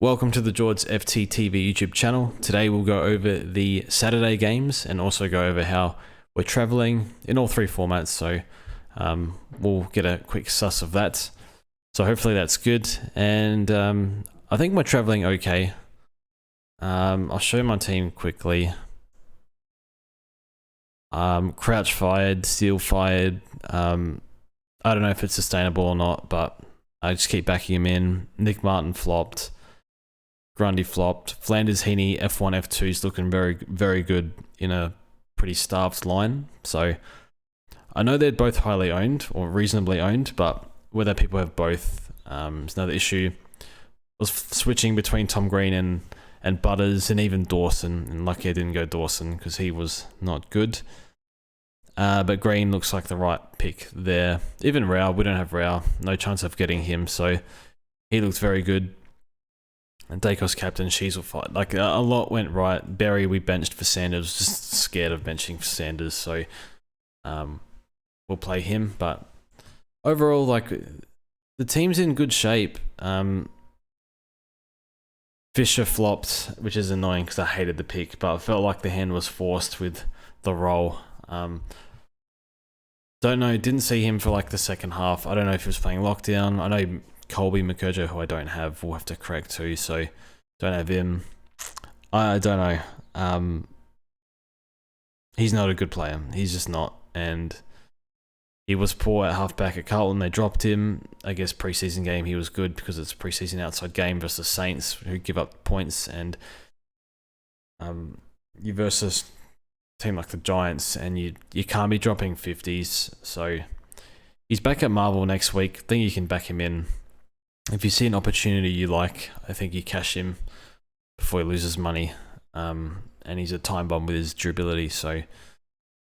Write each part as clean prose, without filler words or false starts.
Welcome to the George FTTV YouTube channel. Today we'll go over the Saturday games and also go over how we're traveling in all three formats. So we'll get a quick suss of that. So hopefully that's good. And I think we're traveling okay. I'll show my team quickly. Crouch fired, Steele fired. I don't know if it's sustainable or not, but I just keep backing him in. Nick Martin flopped. Grundy flopped. Flanders, Heaney, F1, F2 is looking very, very good in a pretty starved line. So I know they're both highly owned or reasonably owned, but whether people have both is another issue. I was switching between Tom Green and Butters and even Dawson, and lucky I didn't go Dawson because he was not good. But Green looks like the right pick there. Even Rao, we don't have Rao. No chance of getting him, so he looks very good. And Dacos captain, Shees will fight. Like a lot went right. Berry we benched for Sanders. Just scared of benching for Sanders, so we'll play him. But overall, like the team's in good shape. Fisher flopped, which is annoying because I hated the pick, but I felt like the hand was forced with the roll. Don't know. Didn't see him for like the second half. I don't know if he was playing lockdown. I know Colby McCurjo, who I don't have, will have to correct too, so don't have him. I don't know. He's not a good player. He's just not. And he was poor at halfback at Carlton. They dropped him. I guess preseason game he was good because it's a preseason outside game versus Saints who give up points, and you versus a team like the Giants, and you can't be dropping 50s. So he's back at Marvel next week. I think you can back him in. If you see an opportunity you like, I think you cash him before he loses money. And he's a time bomb with his durability. So,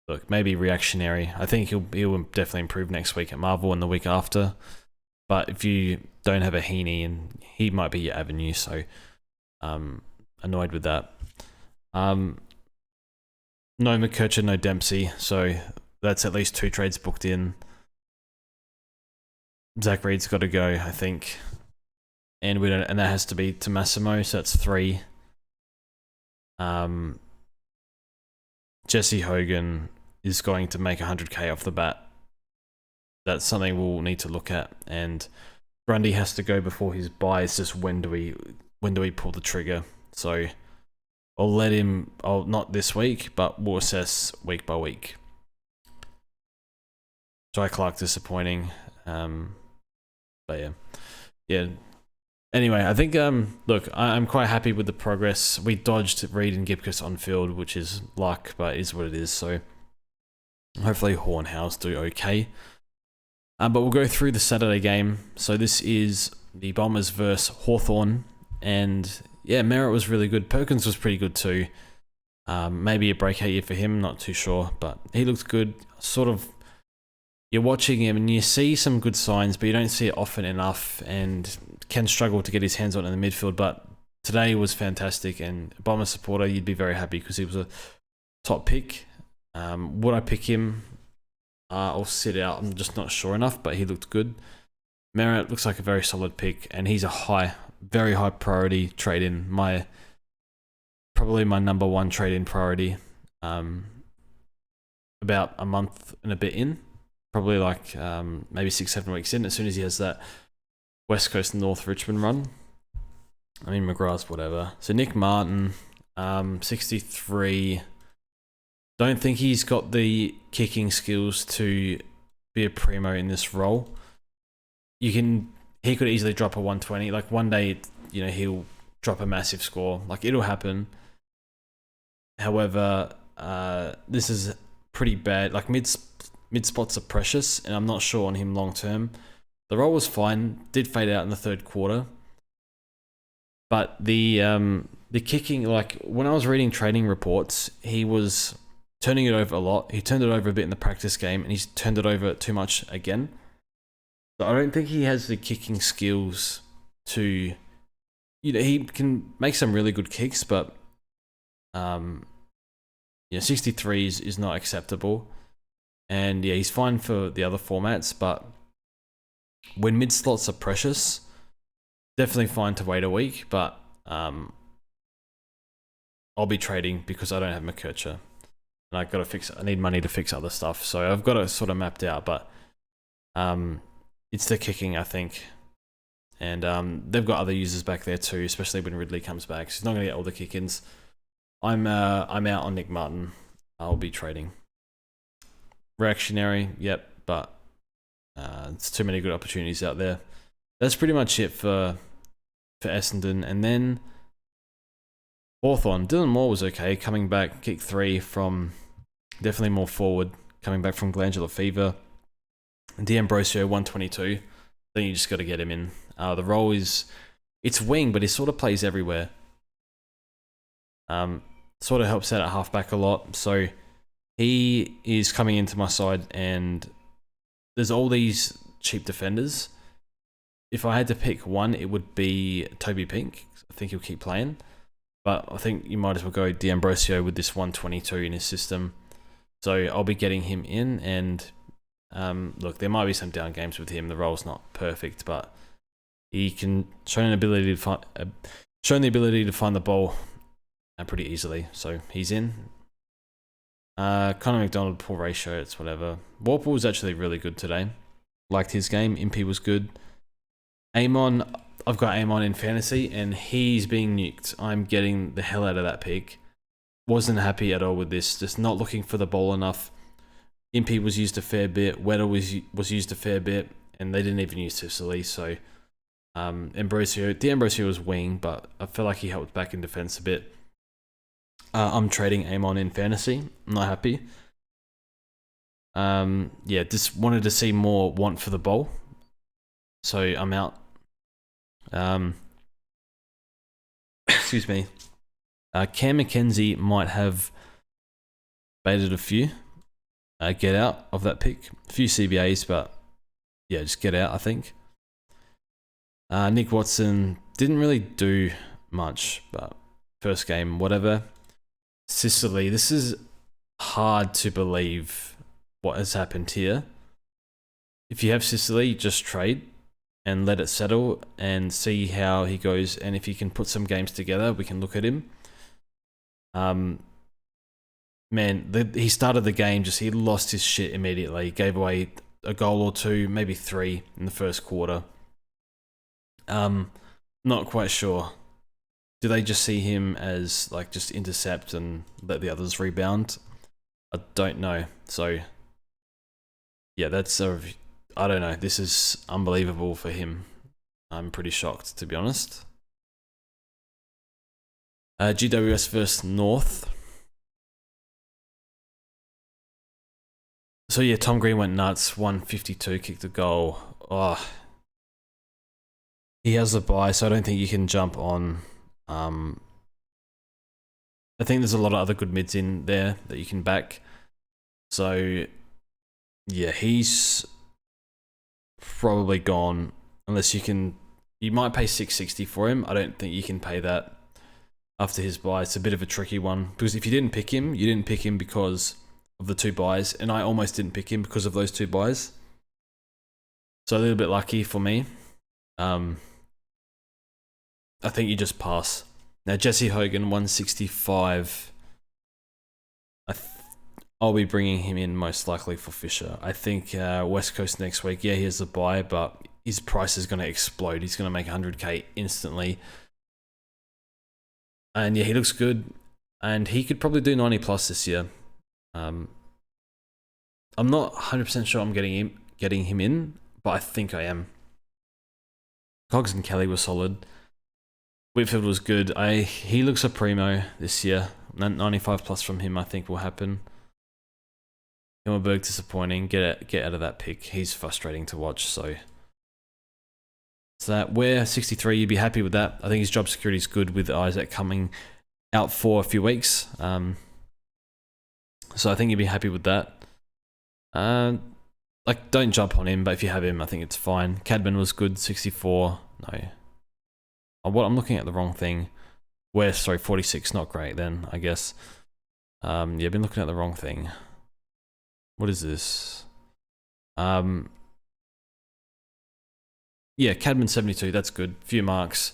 look, maybe reactionary. I think he'll definitely improve next week at Marvel and the week after. But if you don't have a Heaney, and he might be your avenue, so annoyed with that. No McCurchin, no Dempsey. So that's at least 2 trades booked in. Zach Reed's got to go, I think, and that has to be to Massimo, so that's 3. Jesse Hogan is going to make 100k off the bat. That's something we'll need to look at, and Grundy has to go before his buy. It's just when do we pull the trigger? So I'll let him. Not this week, but we'll assess week by week. Jai Clark disappointing. But yeah. Anyway, I think look, I'm quite happy with the progress. We dodged Reed and Gibcus on field, which is luck, but it is what it is. So hopefully Hornhouse do okay. But we'll go through the Saturday game. So this is the Bombers versus Hawthorne, and yeah, Merritt was really good. Perkins was pretty good too. Maybe a breakout year for him, not too sure, but he looked good. Sort of. You're watching him and you see some good signs, but you don't see it often enough, and can struggle to get his hands on in the midfield. But today was fantastic, and Bomber supporter, you'd be very happy because he was a top pick. Would I pick him? I'll sit out. I'm just not sure enough, but he looked good. Merritt looks like a very solid pick, and he's a very high priority trade in. Probably my number 1 trade in priority. About a month and a bit in. Probably like maybe 6-7 weeks in, as soon as he has that West Coast North Richmond run. I mean, McGrath's whatever. So Nick Martin, 63. Don't think he's got the kicking skills to be a primo in this role. He could easily drop a 120. Like one day, he'll drop a massive score. Like it'll happen. However, this is pretty bad. Like mid spots are precious, and I'm not sure on him long term. The role was fine, did fade out in the third quarter, but the kicking, like when I was reading training reports, he was turning it over a lot. He turned it over a bit in the practice game, and he's turned it over too much again. So I don't think he has the kicking skills to, he can make some really good kicks, but 63 is not acceptable. And yeah, he's fine for the other formats, but when mid slots are precious, definitely fine to wait a week. But I'll be trading because I don't have McKercher. And I need money to fix other stuff. So I've got it sort of mapped out, but it's the kicking, I think. And they've got other users back there too, especially when Ridley comes back. So he's not going to get all the kick-ins. I'm out on Nick Martin. I'll be trading. Reactionary, yep, but it's too many good opportunities out there. That's pretty much it for Essendon. And then Hawthorne. Dylan Moore was okay, coming back, kick 3 from definitely more forward, coming back from glandular fever. And D'Ambrosio, 122. Then you just got to get him in. The role is, it's wing, but he sort of plays everywhere. Sort of helps out at halfback a lot. So he is coming into my side, and there's all these cheap defenders. If I had to pick one, it would be Toby Pink. I think he'll keep playing. But I think you might as well go D'Ambrosio with this 122 in his system. So I'll be getting him in, and look, there might be some down games with him. The role's not perfect, but he can show the ability to find the ball pretty easily. So he's in. Connor McDonald, poor ratio, it's whatever. Warple was actually really good today. Liked his game. Impey was good. Amon, I've got Amon in fantasy, and he's being nuked. I'm getting the hell out of that pick. Wasn't happy at all with this. Just not looking for the ball enough. Impey was used a fair bit. Weddle was used a fair bit, and they didn't even use Sicily. So D'Ambrosio was wing, but I feel like he helped back in defense a bit. I'm trading Amon in fantasy. I'm not happy. Yeah, just wanted to see more want for the ball. So I'm out. Excuse me. Cam McKenzie might have baited a few. Get out of that pick. A few CBAs, but yeah, just get out, I think. Nick Watson didn't really do much, but first game, whatever. Sicily, this is hard to believe what has happened here. If you have Sicily, just trade and let it settle and see how he goes. And if he can put some games together, we can look at him. Man, he started the game, he lost his shit immediately. Gave away a goal or two, maybe 3 in the first quarter. Not quite sure. Do they just see him as like just intercept and let the others rebound? I don't know. So yeah, I don't know. This is unbelievable for him. I'm pretty shocked, to be honest. GWS versus North. So yeah, Tom Green went nuts. 152, kicked a goal. Oh, he has a bye, so I don't think you can jump on. I think there's a lot of other good mids in there that you can back. So yeah, he's probably gone unless you might pay 660 for him. I don't think you can pay that after his buy. It's a bit of a tricky one because if you didn't pick him, you didn't pick him because of the 2 buys, and I almost didn't pick him because of those 2 buys. So a little bit lucky for me. I think you just pass. Now Jesse Hogan, 165. I'll be bringing him in most likely for Fisher. I think West Coast next week, yeah, he has a buy, but his price is going to explode. He's going to make 100k instantly. And yeah, he looks good. And he could probably do 90 plus this year. I'm not 100% sure I'm getting him in, but I think I am. Cogs and Kelly were solid. Whitfield was good. He looks a primo this year. 95 plus from him, I think, will happen. Himmelberg disappointing. Get out of that pick. He's frustrating to watch. So that where 63, you'd be happy with that. I think his job security is good with Isaac coming out for a few weeks. So I think you'd be happy with that. Like, don't jump on him, but if you have him, I think it's fine. Cadman was good. 64. No. What, I'm looking at the wrong thing. 46, not great then, I guess. Yeah, I've been looking at the wrong thing. What is this? Yeah, Cadman 72, that's good. Few marks.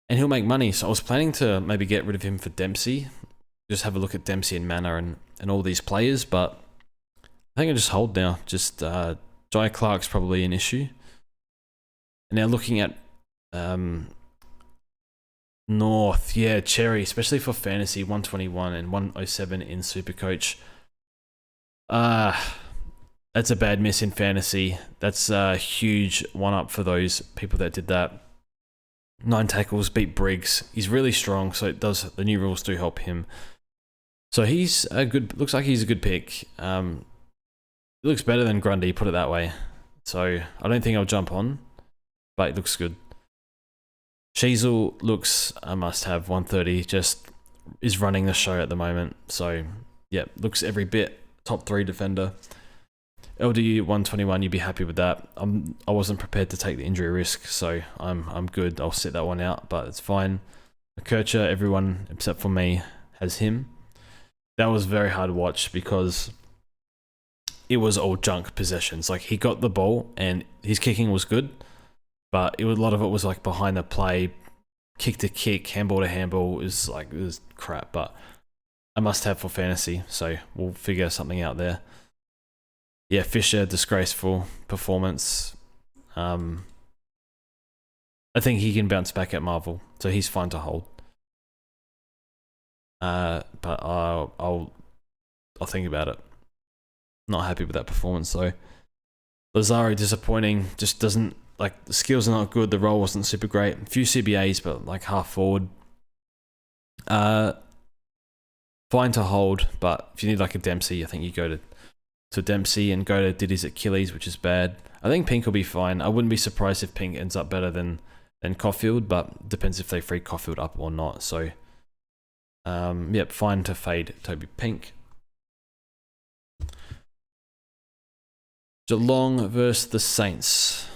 and he'll make money. So I was planning to maybe get rid of him for Dempsey. Just have a look at Dempsey and Manor and all these players, but I think I just hold now. Just Jai Clark's probably an issue. And now looking at North, yeah, Cherry, especially for fantasy, 121 and 107 in SuperCoach. That's a bad miss in fantasy. That's a huge one-up for those people that did that. 9 tackles, beat Briggs. He's really strong, so the new rules do help him. So he's a good, looks like he's a good pick. He looks better than Grundy, put it that way. So I don't think I'll jump on, but it looks good. Sheasel looks a must-have, 130, just is running the show at the moment. So yeah, looks every bit top 3 defender. LDU 121, you'd be happy with that. I wasn't prepared to take the injury risk, so I'm good. I'll sit that one out, but it's fine. Kircher, everyone except for me has him. That was very hard to watch because it was all junk possessions. Like, he got the ball and his kicking was good, but a lot of it was like behind the play, kick to kick, handball to handball. It was crap, but I must have for fantasy, so we'll figure something out there. Yeah, Fisher, disgraceful performance. I think he can bounce back at Marvel, so he's fine to hold. But I'll think about it. Not happy with that performance though. Lazaro, disappointing. Just doesn't, like, the skills are not good. The role wasn't super great. A few CBAs, but like half forward. Fine to hold, but if you need like a Dempsey, I think you go to Dempsey and go to Diddy's Achilles, which is bad. I think Pink will be fine. I wouldn't be surprised if Pink ends up better than Caulfield, but depends if they free Caulfield up or not. So, yep, fine to fade Toby Pink. Geelong versus the Saints.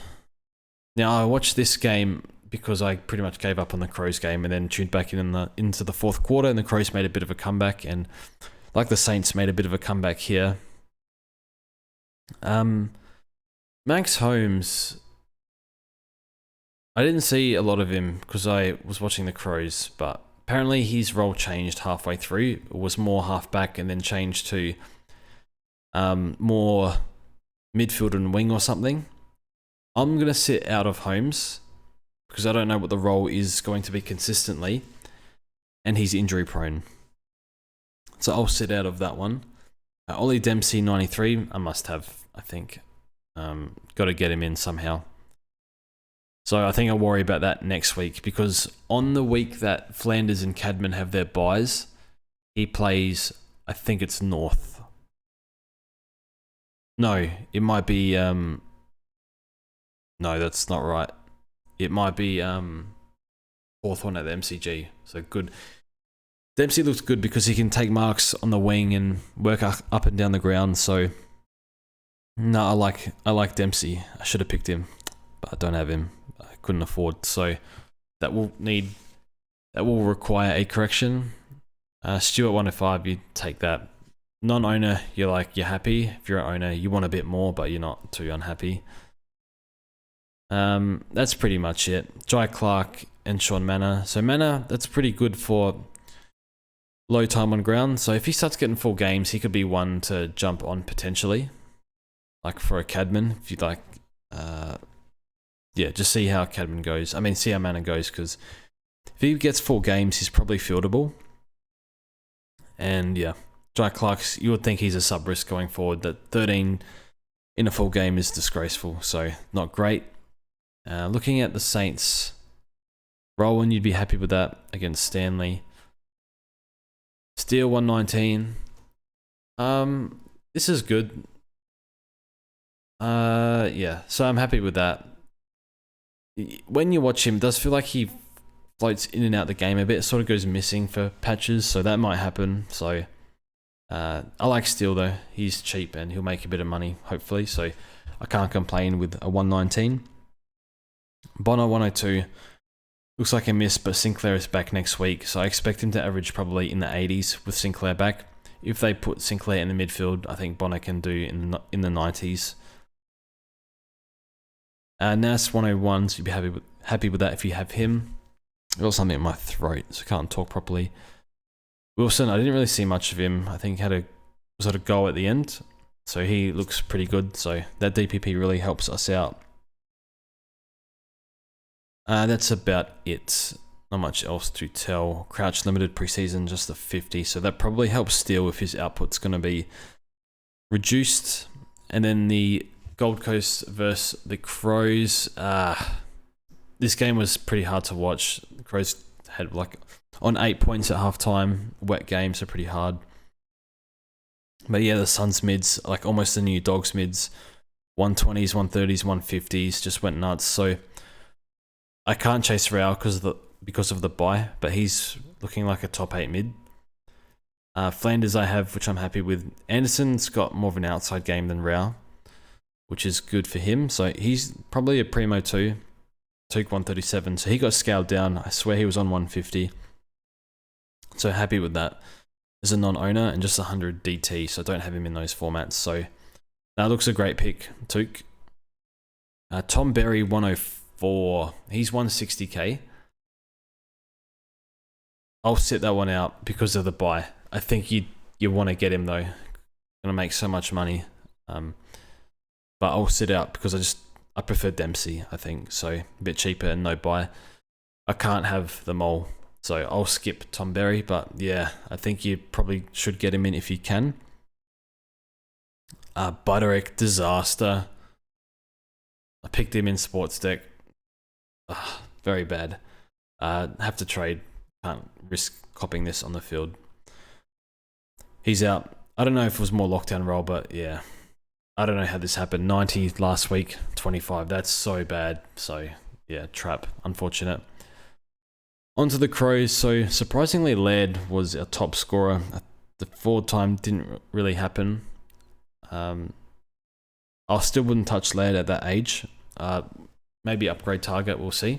Now, I watched this game because I pretty much gave up on the Crows game and then tuned back into the fourth quarter, and the Crows made a bit of a comeback, and like the Saints made a bit of a comeback here. Max Holmes, I didn't see a lot of him because I was watching the Crows, but apparently his role changed halfway through. It was more halfback and then changed to more midfield and wing or something. I'm going to sit out of Holmes because I don't know what the role is going to be consistently, and he's injury prone. So I'll sit out of that one. Ollie Dempsey, 93, I must have, I think. Got to get him in somehow. So I think I'll worry about that next week, because on the week that Flanders and Cadman have their buys, he plays, I think it's North. No, it might be, no, that's not right. It might be Hawthorne at the MCG. So good. Dempsey looks good because he can take marks on the wing and work up and down the ground. So no, I like Dempsey. I should have picked him, but I don't have him. I couldn't afford. So that will require a correction. Stuart 105, you take that. Non-owner, you're happy. If you're an owner, you want a bit more, but you're not too unhappy. That's pretty much it. Jai Clark and Sean Manor. So Manor, that's pretty good for low time on ground. So if he starts getting full games, he could be one to jump on potentially. Like for a Cadman, if you'd like. Yeah, just see how Cadman goes. I mean, see how Manor goes, because if he gets full games, he's probably fieldable. And yeah, Jai Clark's, you would think he's a sub-risk going forward. That 13 in a full game is disgraceful, so not great. Looking at the Saints, Rowan, you'd be happy with that against Stanley. Steele 119. This is good. Yeah, so I'm happy with that. When you watch him, it does feel like he floats in and out the game a bit. It sort of goes missing for patches, so that might happen. So I like Steele though. He's cheap and he'll make a bit of money, hopefully. So I can't complain with a 119. Bono 102. Looks like a miss, but Sinclair is back next week, so I expect him to average probably in the 80s with Sinclair back. If they put Sinclair in the midfield, I think Bono can do in the 90s. Nas 101s, you'd be happy with that if you have him. I got something in my throat, so I can't talk properly. Wilson, I didn't really see much of him. I think had a sort of goal at the end, so he looks pretty good. So that DPP really helps us out. That's about it. Not much else to tell. Crouch limited preseason, just a 50, so that probably helps Steele if his output's going to be reduced. And then the Gold Coast versus the Crows. This game was pretty hard to watch. The Crows had like on 8 points at halftime. Wet game, so pretty hard. But yeah, the Suns mids, like almost the new Dogs mids, 120s, 130s, 150s, just went nuts. So I can't chase Rao because of the bye, but he's looking like a top 8 mid. Flanders I have, which I'm happy with. Anderson's got more of an outside game than Rao, which is good for him. So he's probably a primo 2. Took 137, so he got scaled down. I swear he was on 150. So happy with that. As a non-owner and just 100 DT, so I don't have him in those formats. So that looks a great pick, Took. Tom Berry 104. He's 160k. I'll sit that one out because of the buy. I think you want to get him though. Gonna make so much money. But I'll sit out because I prefer Dempsey, I think. So a bit cheaper and no buy. I can't have the mole. So I'll skip Tom Berry, but yeah, I think you probably should get him in if you can. Butterick, disaster. I picked him in sports deck. Very bad. Have to trade. Can't risk copping this on the field. He's out. I don't know if it was more lockdown roll, but yeah. I don't know how this happened. 90 last week, 25. That's so bad. So yeah, trap. Unfortunate. On to the Crows. So surprisingly, Laird was our top scorer. The forward time didn't really happen. I still wouldn't touch Laird at that age. Maybe upgrade target, we'll see.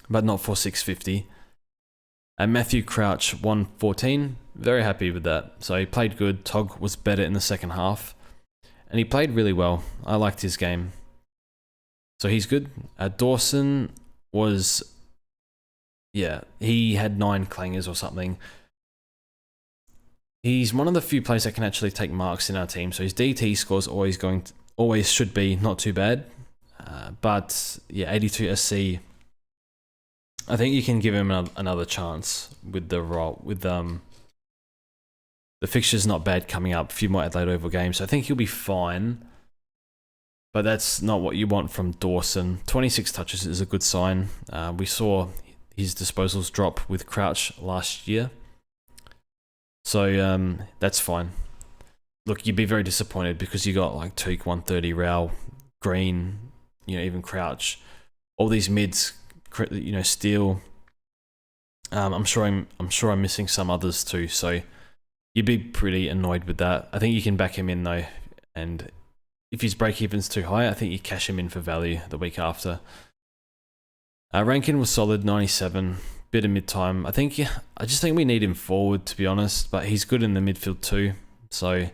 But not for 650. And Matthew Crouch, 114. Very happy with that. So he played good. Tog was better in the second half. And he played really well. I liked his game. So he's good. Dawson was... Yeah, he had 9 clangers or something. He's one of the few players that can actually take marks in our team. So his DT scores always should be not too bad. But yeah, 82 SC. I think you can give him another chance with the role. With the fixture's not bad coming up. A few more Adelaide Oval games. So I think he'll be fine. But that's not what you want from Dawson. 26 touches is a good sign. We saw his disposals drop with Crouch last year. So that's fine. Look, you'd be very disappointed because you got like Took, 130, Rao, Green, even Crouch. All these mids, Steele. I'm sure I'm missing some others too. So you'd be pretty annoyed with that. I think you can back him in though. And if his break-even's too high, I think you cash him in for value the week after. Rankin was solid, 97, bit of mid-time. I just think we need him forward, to be honest, but he's good in the midfield too, so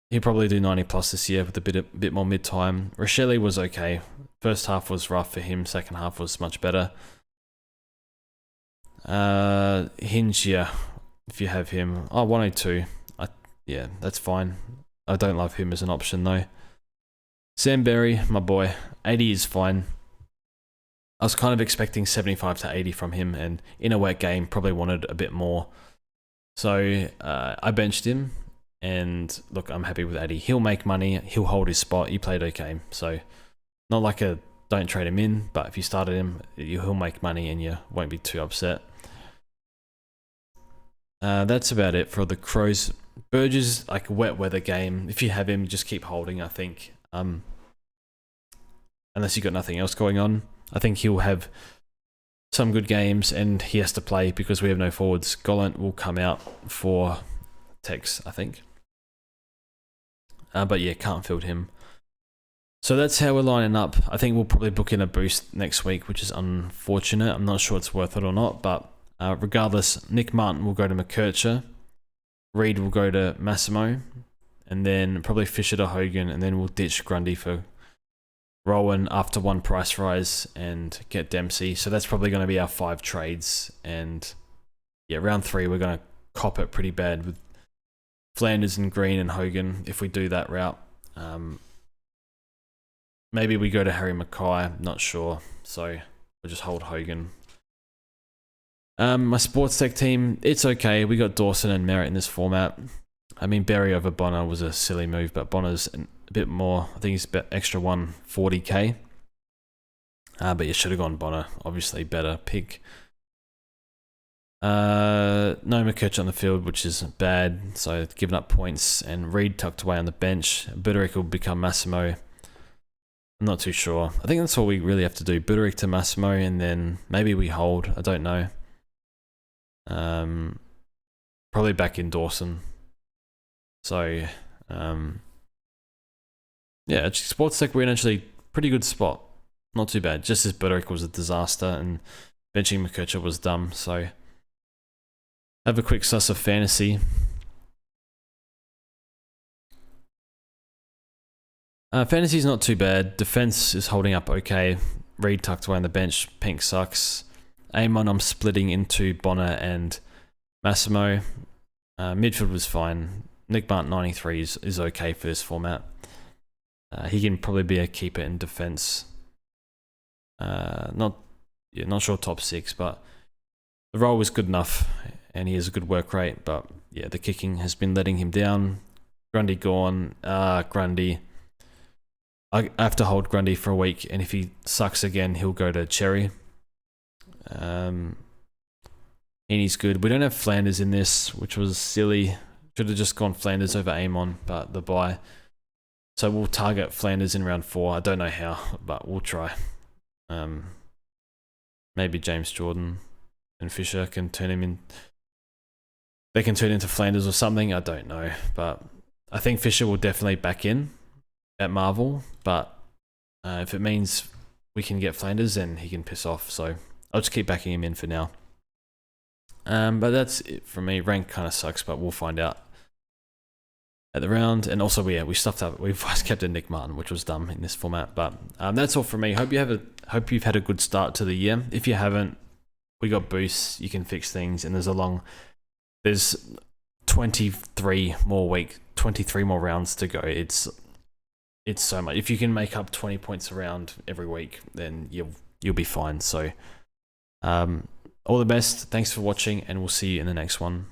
he'll probably do 90 plus this year with a bit more mid-time. Rochelle was okay. First half was rough for him, second half was much better. Hinge, yeah, if you have him. 102. Yeah, that's fine. I don't love him as an option though. Sam Berry, my boy, 80 is fine. I was kind of expecting 75 to 80 from him, and in a wet game, probably wanted a bit more. So I benched him, and look, I'm happy with 80. He'll make money, he'll hold his spot, he played okay. So not like don't trade him in, but if you started him, he'll make money and you won't be too upset. That's about it for the Crows. Burgess, like a wet weather game. If you have him, just keep holding, I think. Unless you've got nothing else going on. I think he'll have some good games and he has to play because we have no forwards. Gollant will come out for Tex, I think. But yeah, can't field him. So that's how we're lining up. I think we'll probably book in a boost next week, which is unfortunate. I'm not sure it's worth it or not, but regardless, Nick Martin will go to McKercher. Reed will go to Massimo. And then probably Fisher to Hogan, and then we'll ditch Grundy for Rowan after one price rise and get Dempsey. So that's probably going to be our 5 trades. And yeah, round 3, we're going to cop it pretty bad with Flanders and Green and Hogan if we do that route. Maybe we go to Harry Mackay, not sure. So we'll just hold Hogan. My sports tech team, it's okay. We got Dawson and Merritt in this format. I mean, Berry over Bonner was a silly move, but Bonner's a bit more. I think he's about extra 140k. But you should have gone Bonner. Obviously, better pick. No McKetch on the field, which is bad. So giving up points, and Reed tucked away on the bench. Buderick will become Massimo. I'm not too sure. I think that's all we really have to do. Buderick to Massimo, and then maybe we hold. I don't know. Probably back in Dawson. So, yeah, sports tech, we're in actually pretty good spot. Not too bad. Just as Buderick was a disaster and benching McKercher was dumb. So, have a quick suss of fantasy. Fantasy's not too bad. Defense is holding up okay. Reed tucked away on the bench. Pink sucks. Amon, I'm splitting into Bonner and Massimo. Midfield was fine. Nick Martin 93 is okay for this format. He can probably be a keeper in defense. Not sure top 6, but the role was good enough, and he has a good work rate. But yeah, the kicking has been letting him down. Grundy gone. Grundy. I have to hold Grundy for a week, and if he sucks again, he'll go to Cherry. Heaney's good. We don't have Flanders in this, which was silly. Should have just gone Flanders over Amon, but the bye. So we'll target Flanders in round 4. I don't know how, but we'll try. Maybe James Jordan and Fisher can turn him in. They can turn into Flanders or something. I don't know, but I think Fisher will definitely back in at Marvel. But if it means we can get Flanders, then he can piss off. So I'll just keep backing him in for now. But that's it for me. Rank kind of sucks, but we'll find out at the round. And also, we stuffed up. We've kept a Nick Martin, which was dumb in this format. But that's all from me. Hope you've had a good start to the year. If you haven't, we got boosts. You can fix things, and there's 23 more rounds to go. It's so much. If you can make up 20 points a round every week, then you'll be fine. So, all the best. Thanks for watching, and we'll see you in the next one.